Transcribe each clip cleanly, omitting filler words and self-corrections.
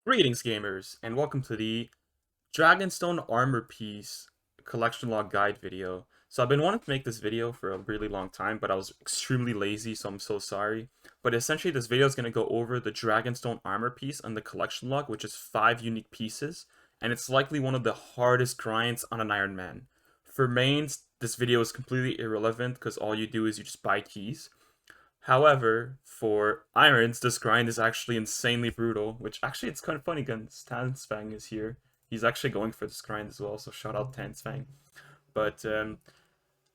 Greetings, gamers, and welcome to the Dragonstone Armor piece collection log guide video. So I've been wanting to make this video for a really long time, but I was extremely lazy, so I'm so sorry. But essentially, this video is going to go over the Dragonstone Armor piece on the collection log, which is 5 unique pieces, and it's likely one of the hardest grinds on an Iron Man. For mains, this video is completely irrelevant because all you do is you just buy keys. However, for irons, this grind is actually insanely brutal, which actually it's kind of funny because Tansfang is here. He's actually going for this grind as well, so shout out Tansfang. But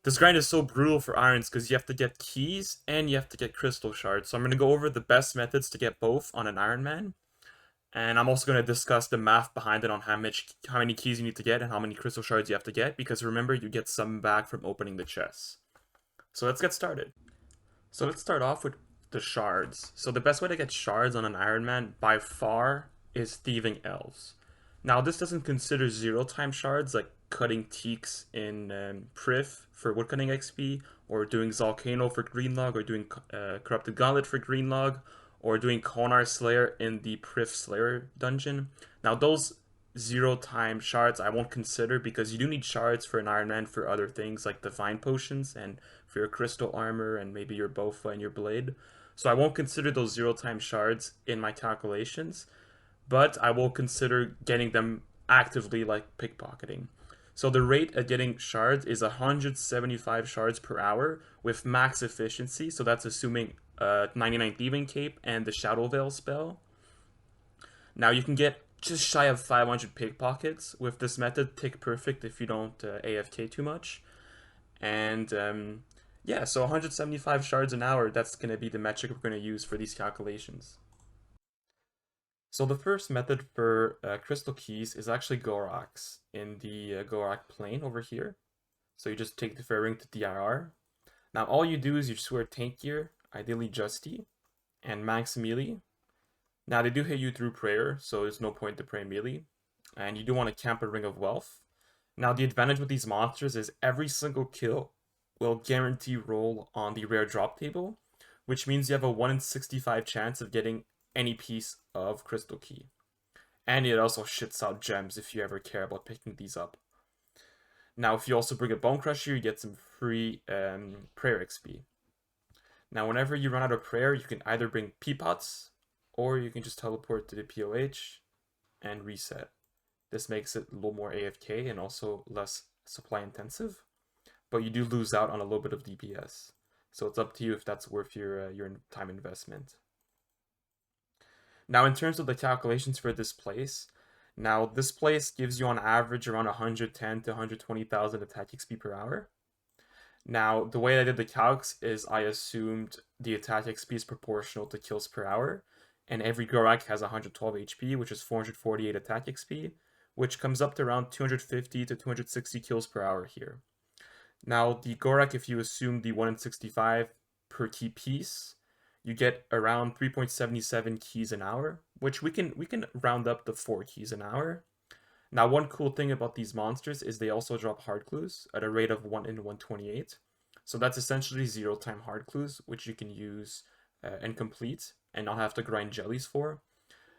this grind is so brutal for irons because you have to get keys and you have to get crystal shards. So I'm going to go over the best methods to get both on an Iron Man. And I'm also going to discuss the math behind it on how many keys you need to get and how many crystal shards you have to get, because remember, you get some back from opening the chests. So let's get started. So let's start off with the shards. So the best way to get shards on an Iron Man by far is thieving elves. Now this doesn't consider 0 time shards like cutting teaks in Priv for woodcutting XP, or doing Zalcano for Greenlog, or doing Corrupted Gauntlet for Greenlog, or doing Konar Slayer in the Priv Slayer dungeon. Now those 0 time shards I won't consider because you do need shards for an Iron Man for other things like divine potions and for your crystal armor and maybe your bofa and your blade. So I won't consider those 0 time shards in my calculations, but I will consider getting them actively like pickpocketing. So the rate at getting shards is 175 shards per hour with max efficiency. So that's assuming 99 thieving cape and the shadow veil spell. Now you can get just shy of 500 pickpockets with this method. Tick perfect if you don't AFK too much. And yeah, so 175 shards an hour, that's going to be the metric we're going to use for these calculations. So the first method for crystal keys is actually Goraks in the Gorak plane over here. So you just take the fair ring to DIR. Now all you do is you just wear tank gear, ideally Justy, and max melee. Now they do hit you through prayer, so there's no point to pray melee. And you do want to camp a Ring of Wealth. Now the advantage with these monsters is every single kill will guarantee roll on the rare drop table, which means you have a 1 in 65 chance of getting any piece of crystal key. And it also shits out gems if you ever care about picking these up. Now if you also bring a Bone Crusher, you get some free prayer XP. Now whenever you run out of prayer, you can either bring Peapots, or you can just teleport to the POH and reset. This makes it a little more AFK and also less supply intensive, but you do lose out on a little bit of DPS. So it's up to you if that's worth your time investment. Now in terms of the calculations for this place, now this place gives you on average around 110 to 120,000 attack XP per hour. Now the way I did the calcs is I assumed the attack XP is proportional to kills per hour, and every Gorak has 112 HP, which is 448 attack XP, which comes up to around 250 to 260 kills per hour here. Now, the Gorak, if you assume the 1 in 65 per key piece, you get around 3.77 keys an hour, which we can round up to 4 keys an hour. Now, one cool thing about these monsters is they also drop hard clues at a rate of 1 in 128. So that's essentially 0 time hard clues, which you can use and complete and not have to grind jellies for.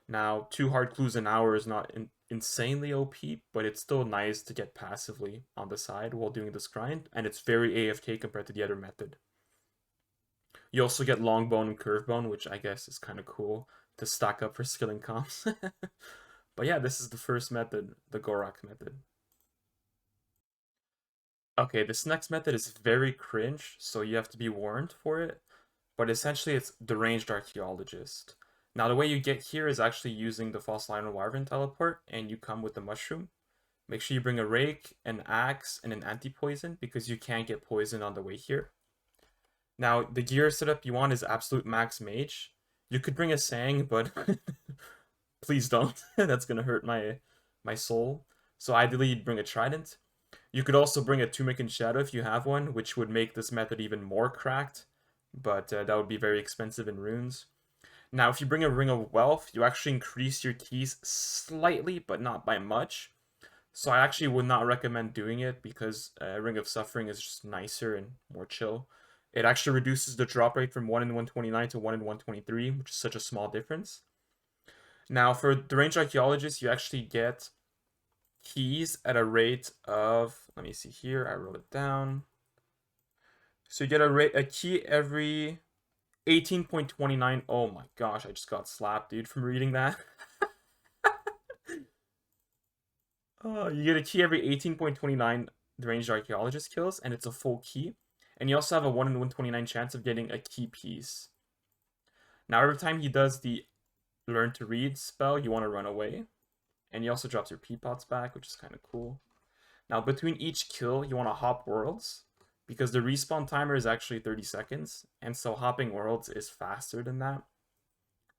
Now, 2 hard clues an hour is not insanely OP, but it's still nice to get passively on the side while doing this grind, and it's very AFK compared to the other method. You also get long bone and curve bone, which I guess is kind of cool to stack up for skilling comps. But yeah, this is the first method, the Gorak method. Okay, this next method is very cringe, so you have to be warned for it, but essentially it's Deranged Archaeologist. Now the way you get here is actually using the False Lion Wyvern teleport, and you come with the mushroom. Make sure you bring a rake, an axe, and an anti-poison, because you can't get poisoned on the way here. Now the gear setup you want is absolute max mage. You could bring a sang, but please don't. That's gonna hurt my soul. So ideally you'd bring a trident. You could also bring a Tunic and Shadow if you have one, which would make this method even more cracked, but that would be very expensive in runes. Now, if you bring a Ring of Wealth, you actually increase your keys slightly, but not by much. So I actually would not recommend doing it because Ring of Suffering is just nicer and more chill. It actually reduces the drop rate from 1 in 129 to 1 in 123, which is such a small difference. Now, for Deranged Archaeologist, you actually get keys at a rate of, let me see here, I wrote it down. So you get a key every 18.29. Oh my gosh, I just got slapped, dude, from reading that. Oh, you get a key every 18.29 Deranged Archaeologist kills, and it's a full key. And you also have a 1 in 129 chance of getting a key piece. Now, every time he does the Learn to Read spell, you want to run away. And he also drops your Peapots back, which is kind of cool. Now, between each kill, you want to hop worlds, because the respawn timer is actually 30 seconds, and so hopping worlds is faster than that.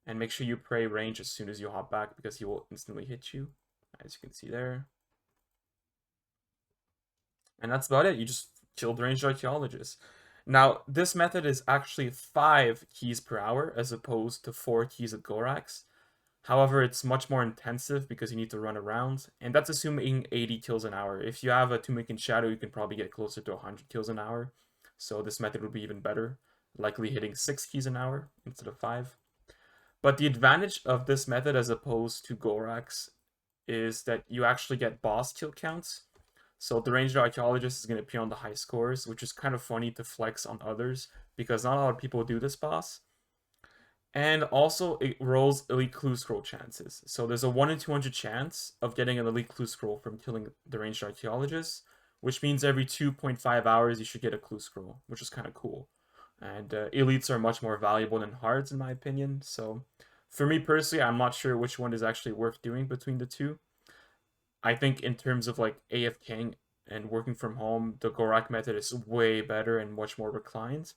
And make sure you pray range as soon as you hop back, because he will instantly hit you, as you can see there. And that's about it. You just kill the Ranged Archaeologist. Now, this method is actually 5 keys per hour, as opposed to 4 keys at Goraks. However, it's much more intensive because you need to run around, and that's assuming 80 kills an hour. If you have a Two-Making Shadow, you can probably get closer to 100 kills an hour, so this method would be even better, likely hitting 6 keys an hour instead of 5. But the advantage of this method as opposed to Goraks is that you actually get boss kill counts. So the Deranged Archaeologist is going to appear on the high scores, which is kind of funny to flex on others, because not a lot of people do this boss. And also, it rolls Elite Clue Scroll chances. So there's a 1 in 200 chance of getting an Elite Clue Scroll from killing the Deranged Archaeologist, which means every 2.5 hours you should get a Clue Scroll, which is kind of cool. And Elites are much more valuable than Hards, in my opinion. So for me personally, I'm not sure which one is actually worth doing between the two. I think in terms of like AFKing and working from home, the Gorak method is way better and much more reclined.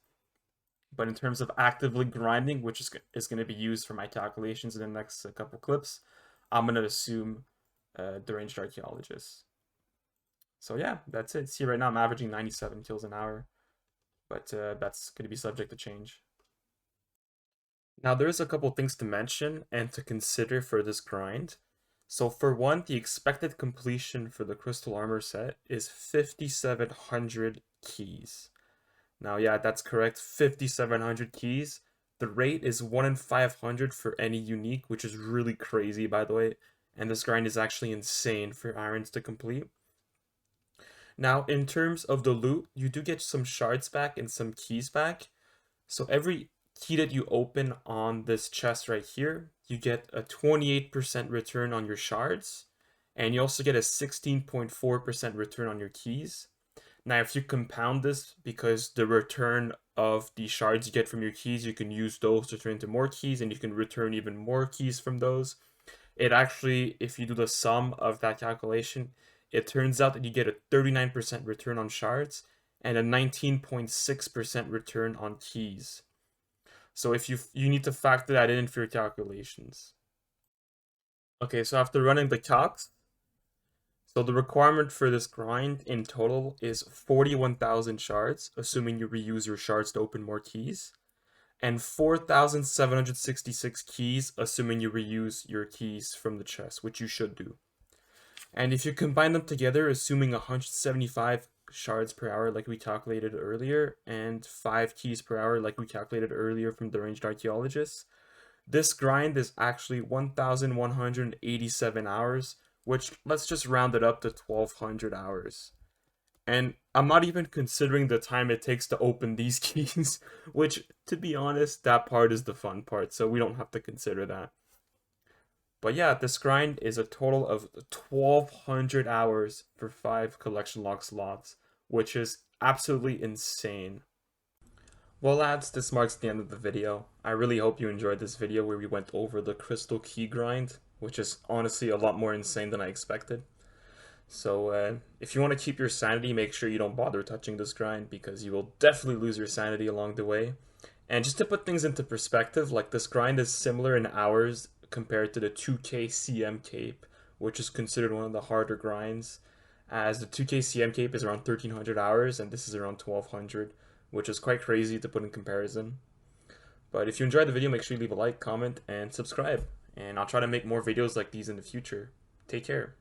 But in terms of actively grinding, which is going to be used for my calculations in the next couple clips, I'm going to assume Deranged Archaeologist. So yeah, that's it. See, right now I'm averaging 97 kills an hour, but that's going to be subject to change. Now there's a couple things to mention and to consider for this grind. So for one, the expected completion for the Crystal Armor set is 5,700 keys. Now, yeah, that's correct. 5,700 keys. The rate is 1 in 500 for any unique, which is really crazy, by the way. And this grind is actually insane for irons to complete. Now, in terms of the loot, you do get some shards back and some keys back. So every key that you open on this chest right here, you get a 28% return on your shards. And you also get a 16.4% return on your keys. Now, if you compound this, because the return of the shards you get from your keys, you can use those to turn into more keys, and you can return even more keys from those. It actually, if you do the sum of that calculation, it turns out that you get a 39% return on shards and a 19.6% return on keys. So if you need to factor that in for your calculations. Okay, so after running the calcs, so the requirement for this grind in total is 41,000 shards, assuming you reuse your shards to open more keys, and 4,766 keys, assuming you reuse your keys from the chest, which you should do. And if you combine them together, assuming 175 shards per hour like we calculated earlier, and 5 keys per hour like we calculated earlier from the Deranged Archaeologist, this grind is actually 1,187 hours, which let's just round it up to 1,200 hours. And I'm not even considering the time it takes to open these keys, which, to be honest, that part is the fun part, so we don't have to consider that. But yeah, this grind is a total of 1,200 hours for 5 collection log slots, which is absolutely insane. Well lads, this marks the end of the video. I really hope you enjoyed this video where we went over the crystal key grind, which is honestly a lot more insane than I expected. So if you want to keep your sanity, make sure you don't bother touching this grind because you will definitely lose your sanity along the way. And just to put things into perspective, like this grind is similar in hours compared to the 2k CM cape, which is considered one of the harder grinds, as the 2k CM cape is around 1,300 hours and this is around 1,200, which is quite crazy to put in comparison. But if you enjoyed the video, make sure you leave a like, comment, and subscribe. And I'll try to make more videos like these in the future. Take care.